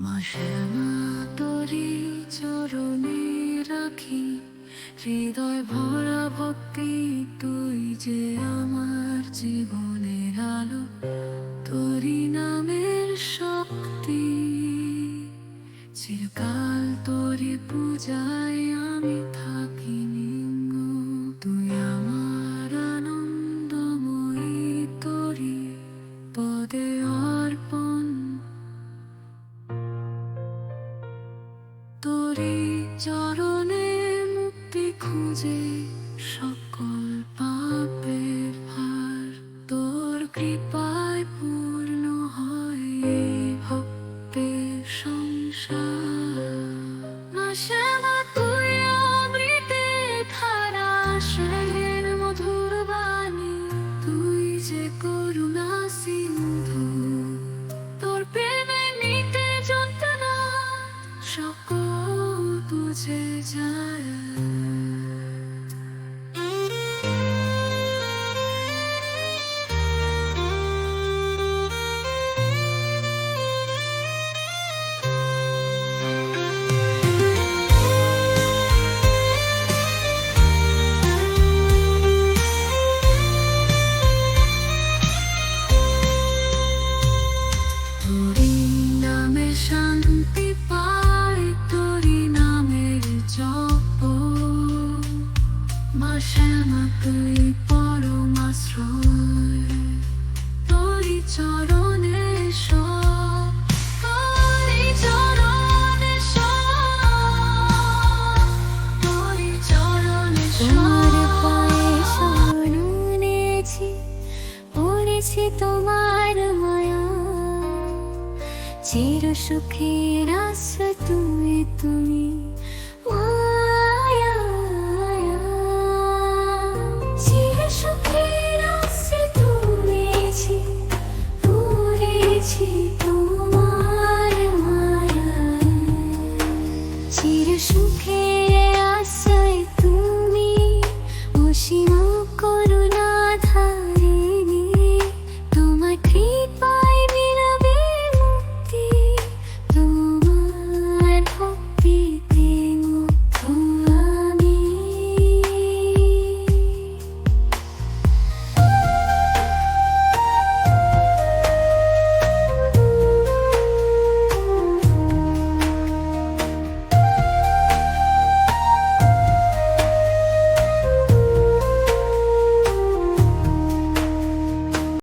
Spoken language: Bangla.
মাসেমা তোরি চরণে রাখি হৃদয় ভরা ভক্তি, তুই যে আমার জীবনের আলো, তোরি নামের শক্তি। চিরকাল তোরি পূজায় আমি থাকি নিঙ্গ, তুই আমার আনন্দময়ী, তোরি পদে অর্পণ। তোরি চরণে মুক্তি খুঁজে সকল পাপের ভার, তোর কৃপায় পূর্ণ হয় এই ভক্তের সংসার। মাসেমা তুই অমৃতের ধারা, স্নেহের মধুর বাণী, তুই যে করুণা সিন্ধু, তোর প্রেমে নিতে যন্ত্রণা সকল বুঝে যায়। তোরি নামে শান্তি পাই, তোরি নামের জপ। মাসেমা তুই পরম আশ্রয়, তোরি চরণে সব, তোরি চরণে সব, তোরি চরণে তোমার সব। পায়ে শরণ নিয়েছি, পড়েছি তোমার মায়া, চির সুখের আশ্রয় তুমি মায়া। চির সুখের আশ্রয় তুমি, পড়েছি